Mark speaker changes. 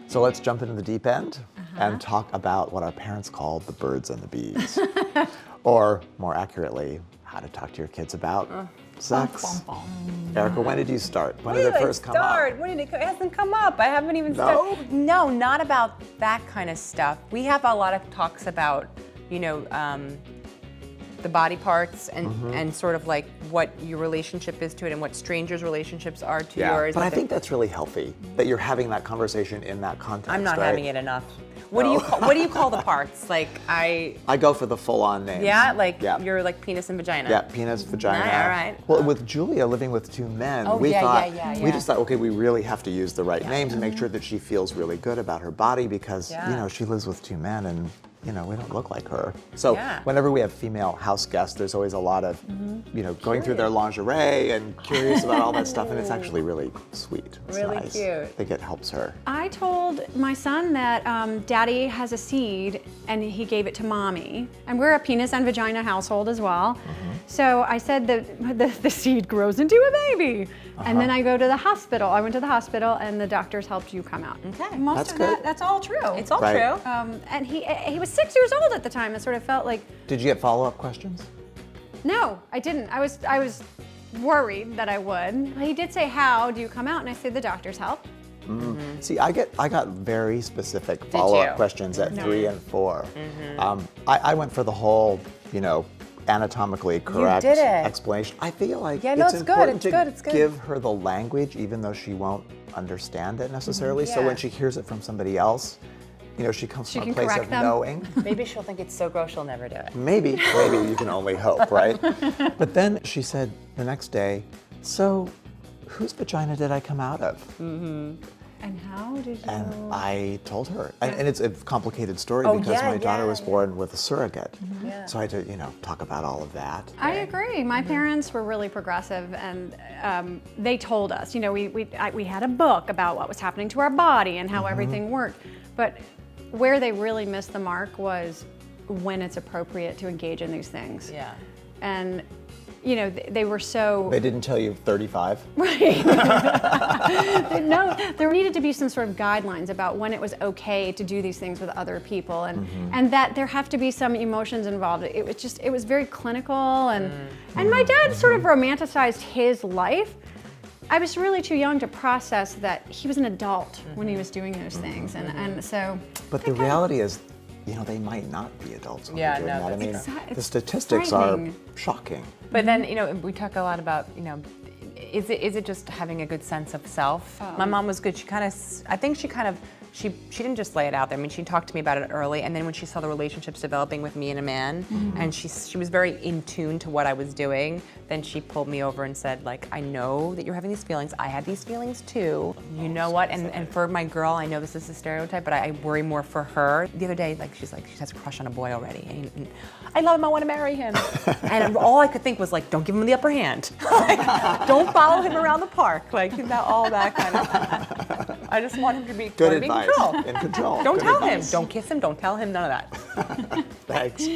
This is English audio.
Speaker 1: So let's jump into the deep end and talk about what our parents called the birds and the bees. Or more accurately, how to talk to your kids about sex. Erica, when did you start? When did it first come up?
Speaker 2: When did it hasn't come up. I haven't even started. No, not about that kind of stuff. We have a lot of talks about, the body parts and sort of like what your relationship is to it and what strangers' relationships are to yours.
Speaker 1: But I think that's really healthy that you're having that conversation in that context.
Speaker 2: I'm not
Speaker 1: right?
Speaker 2: having it enough. What do you call the parts? Like I
Speaker 1: go for the full-on names.
Speaker 2: Yeah, you're like penis and vagina.
Speaker 1: Yeah, penis, vagina.
Speaker 2: All right.
Speaker 1: Well, with Julia living with two men, we just thought, okay, we really have to use the right names and make sure that she feels really good about her body because she lives with two men and we don't look like her. So whenever we have female house guests, there's always a lot of going through their lingerie and curious about all that stuff, and it's actually really sweet. It's
Speaker 2: really
Speaker 1: nice.
Speaker 2: cute.
Speaker 1: I think it helps her.
Speaker 3: I told my son that Daddy has a seed and he gave it to Mommy. And we're a penis and vagina household as well. So I said that the seed grows into a baby. And then I go to the hospital. I went to the hospital and the doctors helped you come out.
Speaker 2: Okay.
Speaker 3: Most of that's all true.
Speaker 2: It's all true.
Speaker 3: And he was 6 years old at the time. It sort of felt like.
Speaker 1: Did you get follow-up questions?
Speaker 3: No, I didn't. I was worried that I would. He did say, "How do you come out?" And I said, "The doctors help."
Speaker 1: See, I got very specific follow-up questions at 3 and 4. I went for the whole, anatomically correct explanation. I feel like it's important to give her the language, even though she won't understand it necessarily. So when she hears it from somebody else, she comes from a place of knowing.
Speaker 2: Maybe she'll think it's so gross she'll never do it.
Speaker 1: Maybe you can only hope, right? But then she said the next day, "So, whose vagina did I come out of?"
Speaker 3: And how did you?
Speaker 1: And I told her, and it's a complicated story because my daughter was born with a surrogate. So I had to, talk about all of that.
Speaker 3: I agree. My parents were really progressive, and they told us, we had a book about what was happening to our body and how everything worked. But where they really missed the mark was when it's appropriate to engage in these things.
Speaker 2: Yeah.
Speaker 3: And they were so.
Speaker 1: They didn't tell you 35?
Speaker 3: Right. No, there needed to be some sort of guidelines about when it was okay to do these things with other people, and that there have to be some emotions involved. It was very clinical, and my dad sort of romanticized his life. I was really too young to process that he was an adult when he was doing those things, and so.
Speaker 1: But the reality is, they might not be adults when they're doing that. I mean, the statistics are shocking.
Speaker 2: But then, we talk a lot about, is it just having a good sense of self? My mom was good. She didn't just lay it out there. I mean, she talked to me about it early, and then when she saw the relationships developing with me and a man, and she was very in tune to what I was doing, then she pulled me over and said, like, I know that you're having these feelings. I had these feelings too. You know what? And for my girl, I know this is a stereotype, but I worry more for her. The other day, she has a crush on a boy already. And I love him, I want to marry him. And all I could think was, like, don't give him the upper hand. Don't follow him around the park. All that kind of stuff. I just want him to be
Speaker 1: good advice.
Speaker 2: In control.
Speaker 1: In control.
Speaker 2: Don't
Speaker 1: Good
Speaker 2: tell
Speaker 1: advice.
Speaker 2: him. Don't kiss him. Don't tell him none of that.
Speaker 1: Thanks.